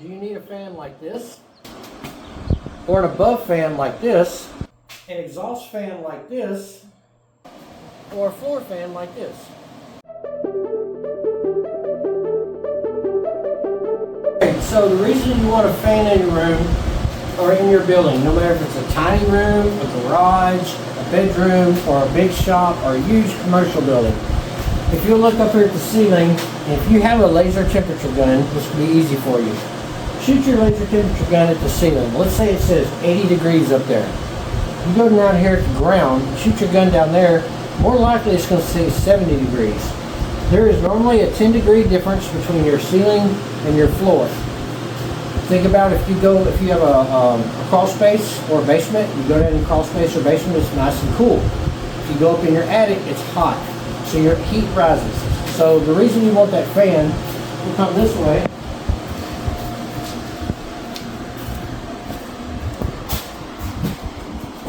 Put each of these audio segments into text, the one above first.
Do you need a fan like this? Or an above fan like this? An exhaust fan like this? Or a floor fan like this? Okay, so the reason you want a fan in your room or in your building, no matter if it's a tiny room, a garage, a bedroom, or a big shop, or a huge commercial building. If you look up here at the ceiling, if you have a laser temperature gun, this will be easy for you. Shoot your laser temperature gun at the ceiling. Let's say it says 80 degrees up there. You go down here at the ground, shoot your gun down there, more likely it's going to say 70 degrees. There is normally a 10-degree difference between your ceiling and your floor. Think about if you have a crawl space or a basement, you go down in crawl space or basement, it's nice and cool. If you go up in your attic, it's hot. So your heat rises. So the reason you want that fan will come this way.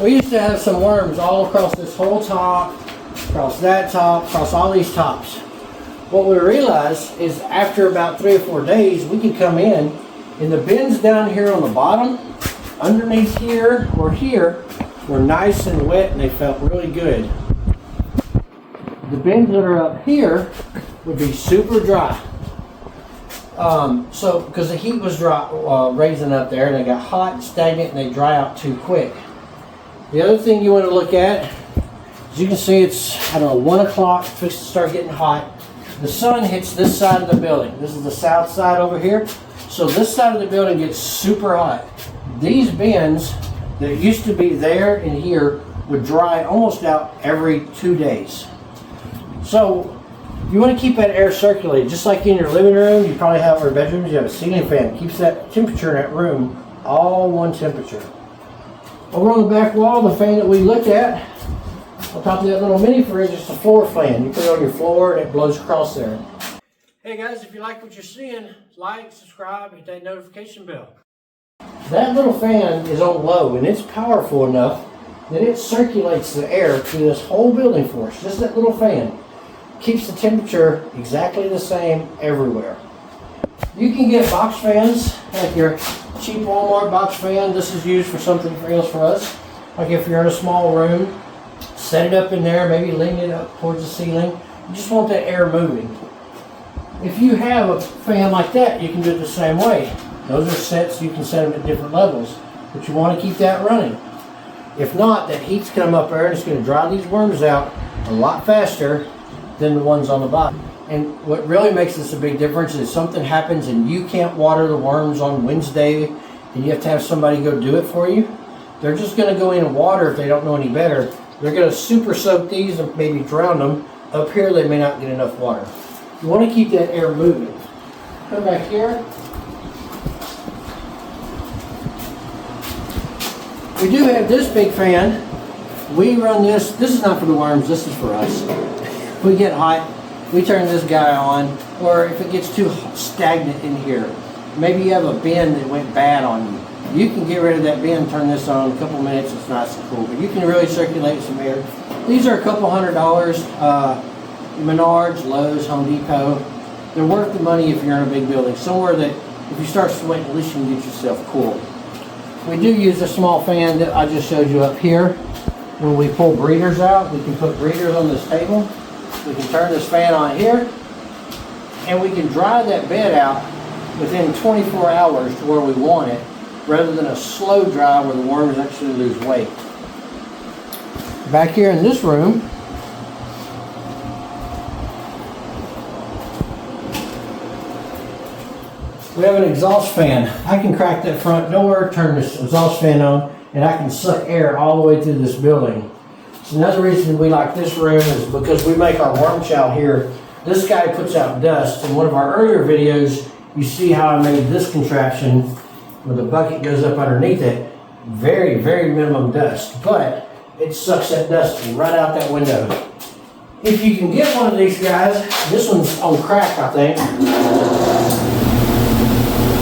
We used to have some worms all across this whole top, across that top, across all these tops. What we realized is after about 3 or 4 days, we could come in and the bins down here on the bottom, underneath here or here, were nice and wet and they felt really good. The bins that are up here would be super dry. Because the heat was raising up there and they got hot and stagnant and they dry out too quick. The other thing you want to look at, as you can see, it's, 1 o'clock, fixed to start getting hot. The sun hits this side of the building. This is the south side over here. So this side of the building gets super hot. These bins that used to be there and here would dry almost out every 2 days. So you want to keep that air circulated. Just like in your living room, you probably have, or bedrooms, you have a ceiling fan. It keeps that temperature in that room all one temperature. Over on the back wall, the fan that we looked at, on top of that little mini fridge, is a floor fan. You put it on your floor and it blows across there. Hey guys, if you like what you're seeing, like, subscribe, hit that notification bell. That little fan is on low and it's powerful enough that it circulates the air through this whole building for us. Just that little fan keeps the temperature exactly the same everywhere. You can get box fans, like your cheap Walmart box fan. This is used for something else for us. Like if you're in a small room, set it up in there, maybe lean it up towards the ceiling. You just want that air moving. If you have a fan like that, you can do it the same way. Those are sets, you can set them at different levels, but you want to keep that running. If not, that heat's come up there and it's going to dry these worms out a lot faster than the ones on the bottom. And what really makes this a big difference is something happens and you can't water the worms on Wednesday and you have to have somebody go do it for you. They're just going to go in and water if they don't know any better. They're going to super soak these and maybe drown them. Up here they may not get enough water. You want to keep that air moving. Come back here. We do have this big fan. We run this. This is not for the worms. This is for us. If we get hot, we turn this guy on. Or if it gets too stagnant in here, maybe you have a bin that went bad on you. You can get rid of that bin, turn this on in a couple minutes. It's nice and cool. But you can really circulate some air. These are a couple $100. Menards, Lowe's, Home Depot. They're worth the money if you're in a big building. Somewhere that if you start sweating, at least you can get yourself cool. We do use a small fan that I just showed you up here. When we pull breeders out, we can put breeders on this table. We can turn this fan on here, and we can dry that bed out within 24 hours to where we want it, rather than a slow dry where the worms actually lose weight. Back here in this room, we have an exhaust fan. I can crack that front door, turn this exhaust fan on, and I can suck air all the way through this building. So another reason we like this room is because we make our worm chow here. This guy puts out dust. In one of our earlier videos, you see how I made this contraption where the bucket goes up underneath it. Very, very minimum dust, but it sucks that dust right out that window. If you can get one of these guys, this one's on crack, I think.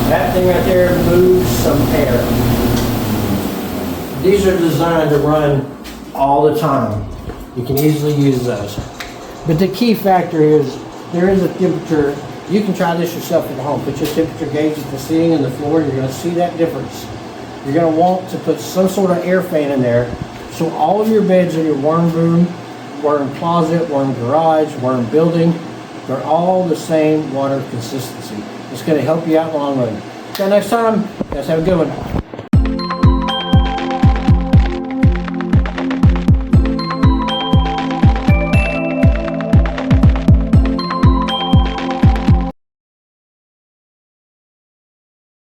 That thing right there moves some air. These are designed to run all the time. You can easily use those. But the key factor is there is a temperature You can try this yourself at home. Put your temperature gauge at the ceiling and the floor. You're going to see that difference. You're going to want to put some sort of air fan in there so all of your beds in your worm room, worm closet, worm garage, worm building, they're all the same water consistency. It's going to help you out in the long run. Until next time, guys, have a good one.